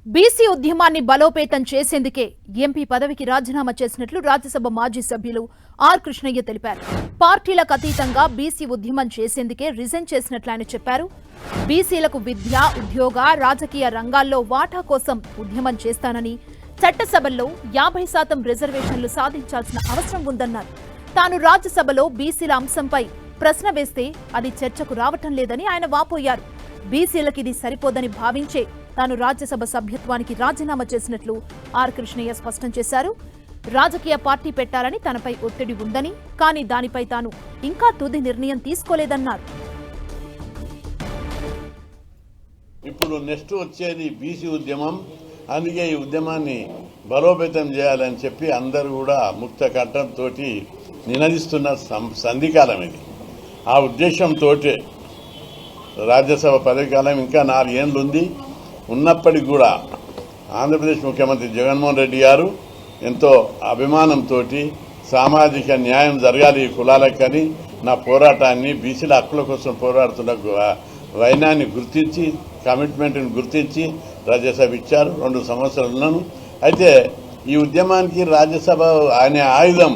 BC ఉద్యమాన్ని బలోపేతం చేసేందుకే MP పదవికి రాజీనామా చేసినట్లు రాజ్యసభ మాజీ సభ్యులు ఆర్ కృష్ణయ్య తెలిపారు. పార్టీలకు అతీతంగా బీసీ ఉద్యమం చేసేందుకే రిజైన్ చేసినట్లు ఆయన చెప్పారు. బీసీలకు విద్య, ఉద్యోగ, రాజకీయ రంగాల్లో వాటా కోసం ఉద్యమం చేస్తానని, చట్టసభల్లో 50% రిజర్వేషన్లు సాధించాల్సిన అవసరం ఉందన్నారు. తాను రాజ్యసభలో బీసీల అంశంపై ప్రశ్న వేస్తే అది చర్చకు రావటం లేదని ఆయన వాపోయారు. బీసీలకు ఇది సరిపోదని భావించే తాను రాజ్యసభ సభ్యత్వానికి రాజీనామా చేసినట్లు ఆర్ కృష్ణయ్య స్పష్టం చేశారు. రాజకీయ పార్టీ పెట్టాలని తనపై ఒత్తిడి ఉందని, కానీ దానిపై తాను ఇంకా తుది నిర్ణయం తీసుకోలేదన్నారు. ఇప్పుడు నెక్స్ట్ వచ్చేది బీసీ ఉద్యమం. అందుకే ఈ ఉద్యమాన్ని బలోపేతం చేయాలని చెప్పి అందరూ కూడా ముక్త కంఠంతో నినదిస్తున్న సంధికాలం ఇది. ఆ ఉద్దేశంతో రాజ్యసభ పదవి కాలం ఇంకా 4 ఏళ్ళు ఉంది. ఉన్నప్పటికీ కూడా ఆంధ్రప్రదేశ్ ముఖ్యమంత్రి జగన్మోహన్ రెడ్డి గారు ఎంతో అభిమానంతో సామాజిక న్యాయం జరగాలి ఈ కులాలకని నా పోరాటాన్ని, బీసీల హక్కుల కోసం పోరాడుతున్న వైనాన్ని గుర్తించి, కమిట్మెంట్ని గుర్తించి రాజ్యసభ ఇచ్చారు. 2 సంవత్సరాలను. అయితే ఈ ఉద్యమానికి రాజ్యసభ అనే ఆయుధం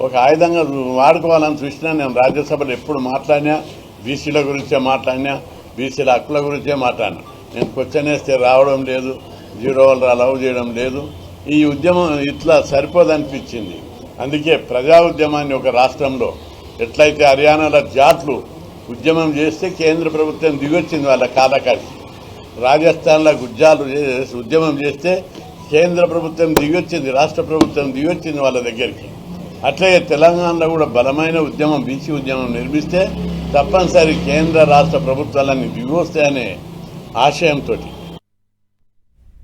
ఒక ఆయుధంగా వాడుకోవాలని చూసినా నేను రాజ్యసభలో ఎప్పుడు మాట్లాడినా బీసీల గురించే మాట్లాడినా, బీసీల హక్కుల గురించే మాట్లాడినా. నేను క్వశ్చన్ వేస్తే రావడం లేదు, 0 వాళ్ళు అలవ్ చేయడం లేదు. ఈ ఉద్యమం ఇట్లా సరిపోదనిపించింది. అందుకే ప్రజా ఉద్యమాన్ని ఒక రాష్ట్రంలో ఎట్లయితే హర్యానాలో జాట్లు ఉద్యమం చేస్తే కేంద్ర ప్రభుత్వం దిగొచ్చింది వాళ్ళ కాలకాడి, రాజస్థాన్లో గుజ్జాలు ఉద్యమం చేస్తే కేంద్ర ప్రభుత్వం దిగొచ్చింది, రాష్ట్ర ప్రభుత్వం దిగొచ్చింది వాళ్ళ దగ్గరికి. అట్లాగే తెలంగాణలో కూడా బలమైన ఉద్యమం, బీసీ ఉద్యమం నిర్మిస్తే తప్పనిసరి కేంద్ర రాష్ట్ర ప్రభుత్వాలన్నీ దిగొస్తాయనే ఆశయంతో